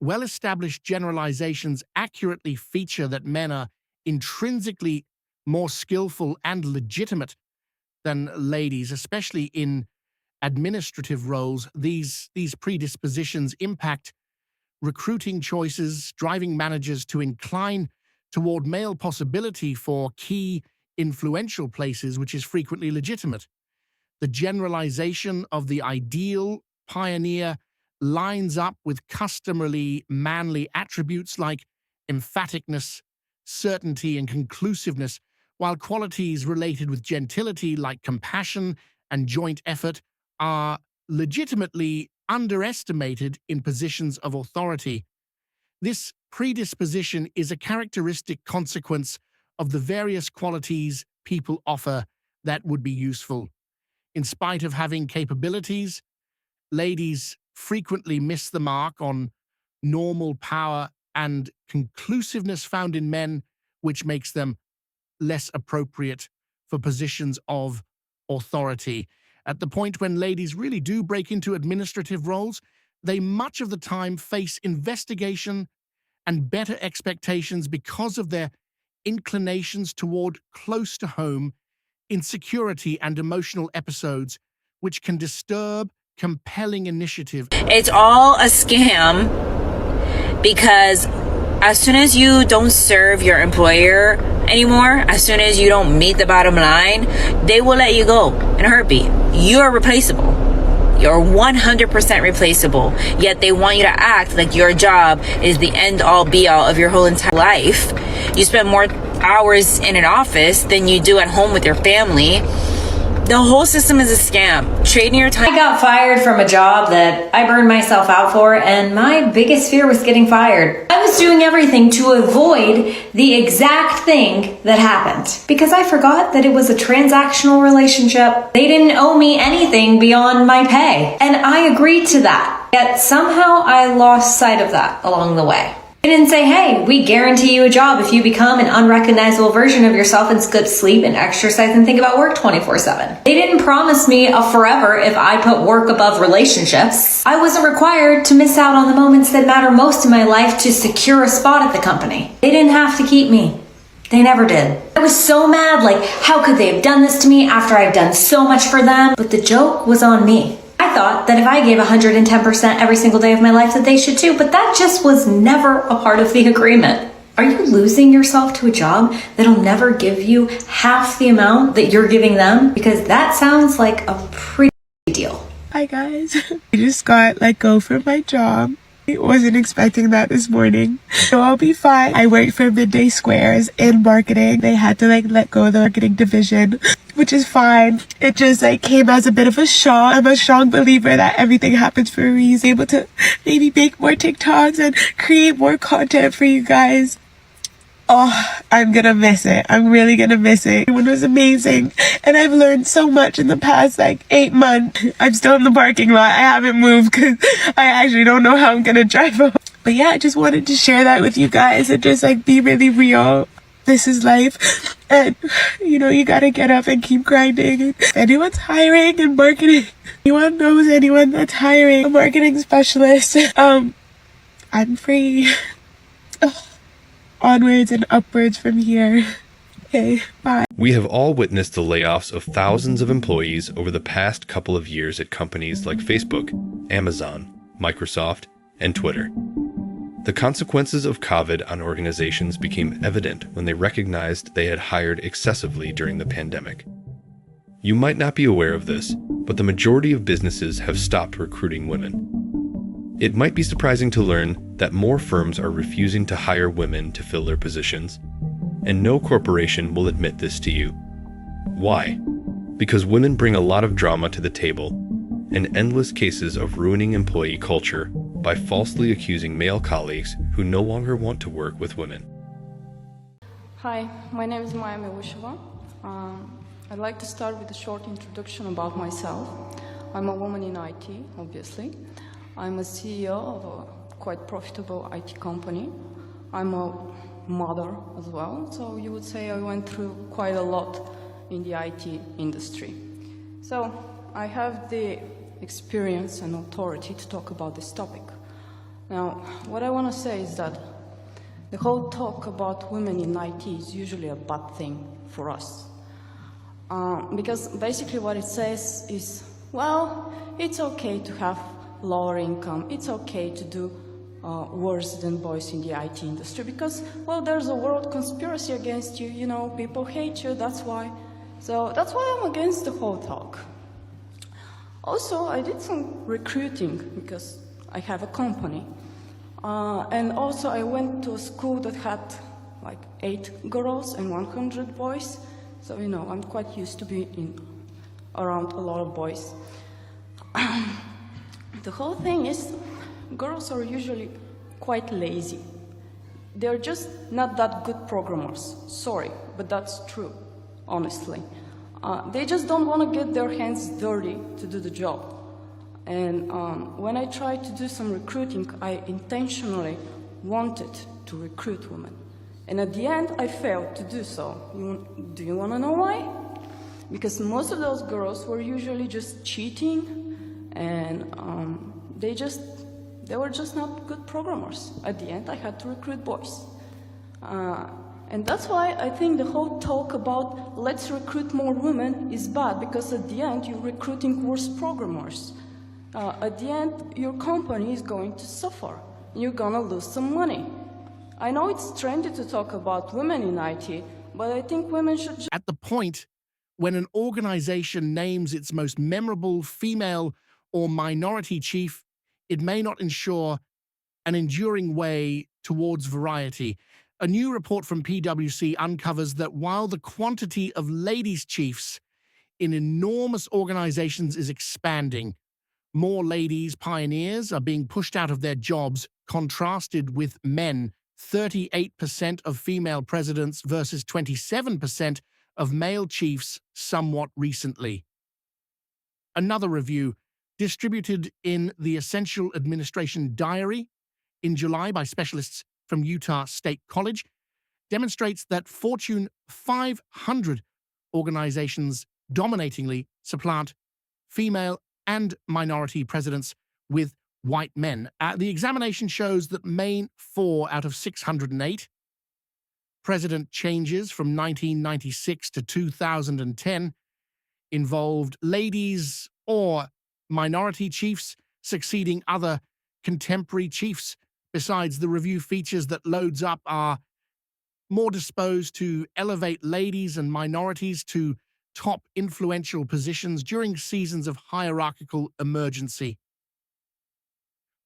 Well-established generalizations accurately feature that men are intrinsically more skillful and legitimate than ladies, especially in administrative roles. These predispositions impact recruiting choices, driving managers to incline toward male possibility for key influential places, which is frequently legitimate. The generalization of the ideal pioneer lines up with customarily manly attributes like emphaticness, certainty, and conclusiveness, while qualities related with gentility like compassion and joint effort are legitimately underestimated in positions of authority. This predisposition is a characteristic consequence of the various qualities people offer that would be useful. In spite of having capabilities, ladies frequently miss the mark on normal power and conclusiveness found in men, which makes them less appropriate for positions of authority. At the point when ladies really do break into administrative roles, they much of the time face investigation and better expectations because of their inclinations toward close to home insecurity and emotional episodes, which can disturb compelling initiative. It's all a scam because as soon as you don't serve your employer anymore, as soon as you don't meet the bottom line, they will let you go in a heartbeat. You're replaceable. You're 100% replaceable. Yet they want you to act like your job is the end all be all of your whole entire life. You spend more hours in an office than you do at home with your family. The whole system is a scam. Trading your time. I got fired from a job that I burned myself out for, and my biggest fear was getting fired. I was doing everything to avoid the exact thing that happened because I forgot that it was a transactional relationship. They didn't owe me anything beyond my pay, and I agreed to that. Yet somehow I lost sight of that along the way. They didn't say, hey, we guarantee you a job if you become an unrecognizable version of yourself and skip sleep and exercise and think about work 24/7. They didn't promise me a forever if I put work above relationships. I wasn't required to miss out on the moments that matter most in my life to secure a spot at the company. They didn't have to keep me. They never did. I was so mad, like, how could they have done this to me after I've done so much for them? But the joke was on me. I thought that if I gave 110% every single day of my life that they should too, but that just was never a part of the agreement. Are you losing yourself to a job that'll never give you half the amount that you're giving them? Because that sounds like a pretty big deal. Hi guys, I just got let go from my job. I wasn't expecting that this morning, so I'll be fine. I worked for Midday Squares in marketing. They had to let go of the marketing division, which is fine. It just came as a bit of a shock. I'm a strong believer that everything happens for a reason. Able to maybe make more TikToks and create more content for you guys. Oh, I'm gonna miss it. I'm really gonna miss it. It was amazing. And I've learned so much in the past 8 months. I'm still in the parking lot. I haven't moved because I actually don't know how I'm gonna drive home. But yeah, I just wanted to share that with you guys and just be really real. This is life. And you gotta get up and keep grinding. If anyone's hiring in marketing, anyone knows anyone that's hiring a marketing specialist, I'm free. Onwards and upwards from here. Okay, bye. We have all witnessed the layoffs of thousands of employees over the past couple of years at companies like Facebook, Amazon, Microsoft, and Twitter. The consequences of COVID on organizations became evident when they recognized they had hired excessively during the pandemic. You might not be aware of this, but the majority of businesses have stopped recruiting women. It might be surprising to learn that more firms are refusing to hire women to fill their positions, and no corporation will admit this to you. Why? Because women bring a lot of drama to the table, and endless cases of ruining employee culture by falsely accusing male colleagues who no longer want to work with women. Hi, my name is Maya Milusheva. I'd like to start with a short introduction about myself. I'm a woman in IT, obviously. I'm a CEO of a quite profitable IT company. I'm a mother as well, so you would say I went through quite a lot in the IT industry. So I have the experience and authority to talk about this topic. Now, what I want to say is that the whole talk about women in IT is usually a bad thing for us. Because basically what it says is, well, it's okay to have lower income, it's okay to do worse than boys in the IT industry because, well, there's a world conspiracy against you, you know, people hate you, that's why. So that's why I'm against the whole talk. Also, I did some recruiting because I have a company. And also I went to a school that had like 8 girls and 100 boys. So, you know, I'm quite used to being around a lot of boys. The whole thing is, girls are usually quite lazy. They're just not that good programmers. Sorry, but that's true, honestly. They just don't want to get their hands dirty to do the job. And when I tried to do some recruiting, I intentionally wanted to recruit women. And at the end, I failed to do so. Do you want to know why? Because most of those girls were usually just cheating, and they were just not good programmers. At the end, I had to recruit boys. And that's why I think the whole talk about let's recruit more women is bad, because at the end, you're recruiting worse programmers. At the end, your company is going to suffer. You're gonna lose some money. I know it's trendy to talk about women in IT, but I think women should... At the point when an organization names its most memorable female or minority chief, it may not ensure an enduring way towards variety. A new report from PwC uncovers that while the quantity of ladies chiefs in enormous organizations is expanding, more ladies pioneers are being pushed out of their jobs, contrasted with men. 38% of female presidents versus 27% of male chiefs somewhat recently. Another review, distributed in the Essential Administration Diary in July by specialists from Utah State College, demonstrates that Fortune 500 organizations dominatingly supplant female and minority presidents with white men. The examination shows that 4 out of 608 president changes from 1996 to 2010 involved ladies or minority chiefs succeeding other contemporary chiefs. Besides, the review features that loads up are more disposed to elevate ladies and minorities to top influential positions during seasons of hierarchical emergency.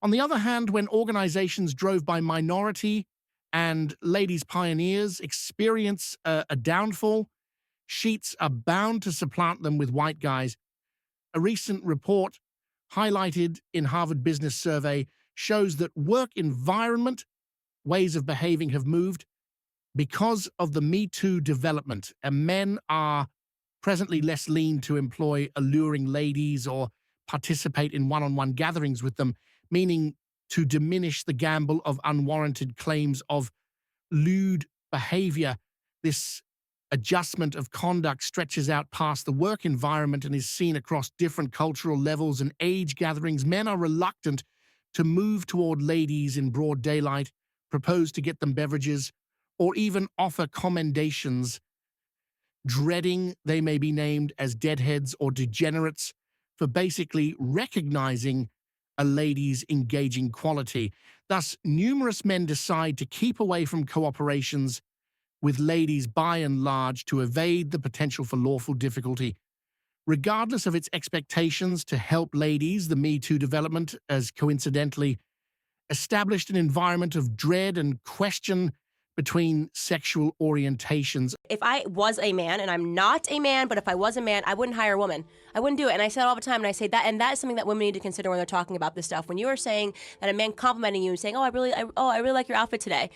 On the other hand, when organizations drove by minority and ladies pioneers experience a downfall, sheets are bound to supplant them with white guys. A recent report highlighted in Harvard Business Survey shows that work environment, ways of behaving have moved because of the Me Too development, and men are presently less lean to employ alluring ladies or participate in one-on-one gatherings with them, meaning to diminish the gamble of unwarranted claims of lewd behavior. This adjustment of conduct stretches out past the work environment and is seen across different cultural levels and age gatherings. Men are reluctant to move toward ladies in broad daylight, propose to get them beverages, or even offer commendations, dreading they may be named as deadheads or degenerates for basically recognizing a lady's engaging quality. Thus, numerous men decide to keep away from cooperations with ladies by and large to evade the potential for lawful difficulty. Regardless of its expectations to help ladies, the Me Too development has coincidentally established an environment of dread and question between sexual orientations. If I was a man, and I'm not a man, but if I was a man, I wouldn't hire a woman. I wouldn't do it. And I say it all the time, and I say that, and that is something that women need to consider when they're talking about this stuff. When you are saying that a man complimenting you and saying, I really like your outfit today,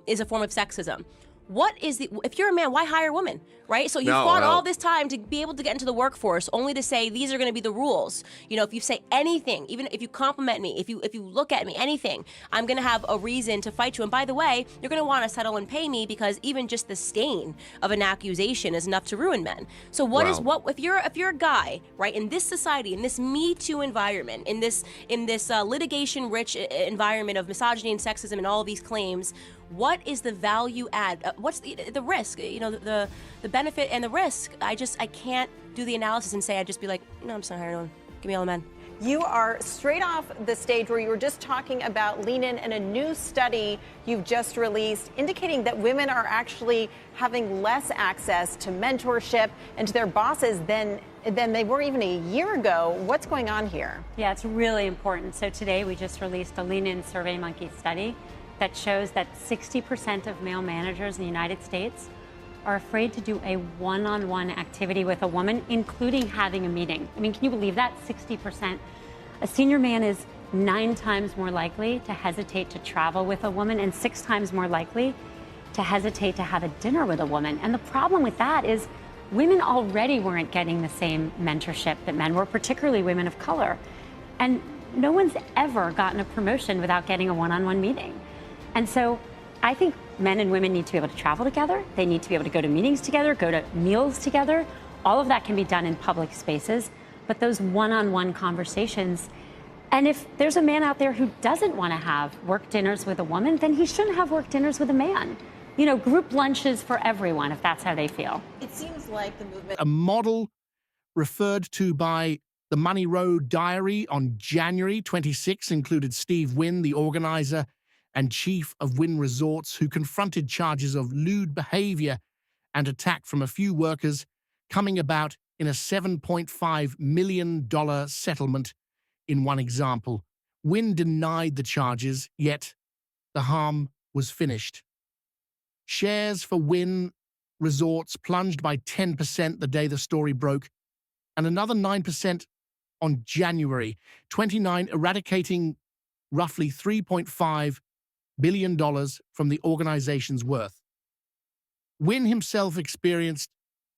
is a form of sexism. if you're a man, why hire a woman, right? So you fought all this time to be able to get into the workforce, only to say these are going to be the rules. You know, if you say anything, even if you compliment me, if you look at me, anything, I'm going to have a reason to fight you. And by the way, you're going to want to settle and pay me, because even just the stain of an accusation is enough to ruin men. So if you're a guy, right, in this society, in this Me Too environment, in this litigation-rich environment of misogyny and sexism and all of these claims, what is the value add? What's the risk? You know, the benefit and the risk. I can't do the analysis and say, I'd just be like, no, I'm just not hiring anyone. Give me all the men. You are straight off the stage where you were just talking about Lean In and a new study you've just released indicating that women are actually having less access to mentorship and to their bosses than they were even a year ago. What's going on here? Yeah, it's really important. So today we just released a Lean In SurveyMonkey study that shows that 60% of male managers in the United States are afraid to do a one-on-one activity with a woman, including having a meeting. I mean, can you believe that? 60%. A senior man is 9 times more likely to hesitate to travel with a woman and 6 times more likely to hesitate to have a dinner with a woman. And the problem with that is women already weren't getting the same mentorship that men were, particularly women of color. And no one's ever gotten a promotion without getting a one-on-one meeting. And so I think men and women need to be able to travel together. They need to be able to go to meetings together, go to meals together. All of that can be done in public spaces, but those one-on-one conversations. And if there's a man out there who doesn't want to have work dinners with a woman, then he shouldn't have work dinners with a man. You know, group lunches for everyone, if that's how they feel. It seems like the movement. A model referred to by the Money Road Diary on January 26 included Steve Wynn, the organizer and chief of Wynn Resorts, who confronted charges of lewd behavior and attack from a few workers, coming about in a $7.5 million settlement in one example. Wynn denied the charges, yet the harm was finished. Shares for Wynn Resorts plunged by 10% the day the story broke, and another 9% on January 29, eradicating roughly $3.5 billion from the organization's worth. Wynn himself experienced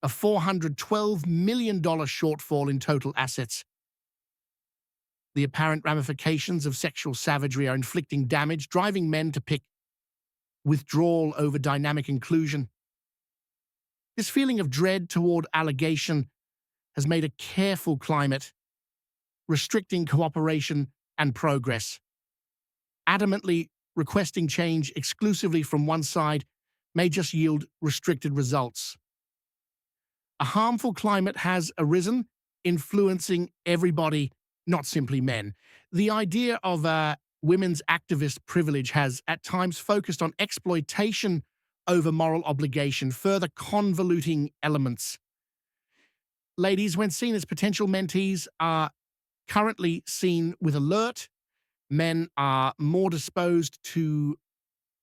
a $412 million shortfall in total assets. The apparent ramifications of sexual savagery are inflicting damage, driving men to pick withdrawal over dynamic inclusion. This feeling of dread toward allegation has made a careful climate, restricting cooperation and progress. Adamantly requesting change exclusively from one side may just yield restricted results. A harmful climate has arisen, influencing everybody, not simply men. The idea of women's activist privilege has at times focused on exploitation over moral obligation, further convoluting elements. Ladies, when seen as potential mentees, are currently seen with alert. Men are more disposed to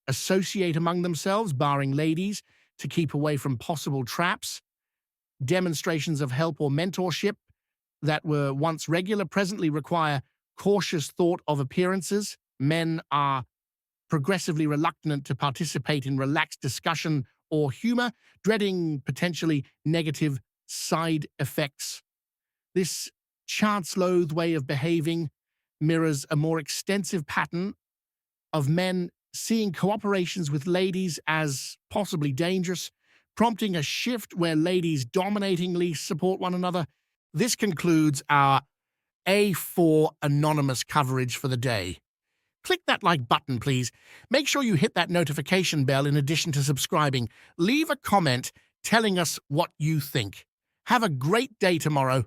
associate among themselves, barring ladies, to keep away from possible traps. Demonstrations of help or mentorship that were once regular presently require cautious thought of appearances. Men are progressively reluctant to participate in relaxed discussion or humor, dreading potentially negative side effects. This chance-loathed way of behaving mirrors a more extensive pattern of men seeing cooperations with ladies as possibly dangerous, prompting a shift where ladies dominatingly support one another. This concludes our A4 Anonymous coverage for the day. Click that like button, please. Make sure you hit that notification bell in addition to subscribing. Leave a comment telling us what you think. Have a great day tomorrow.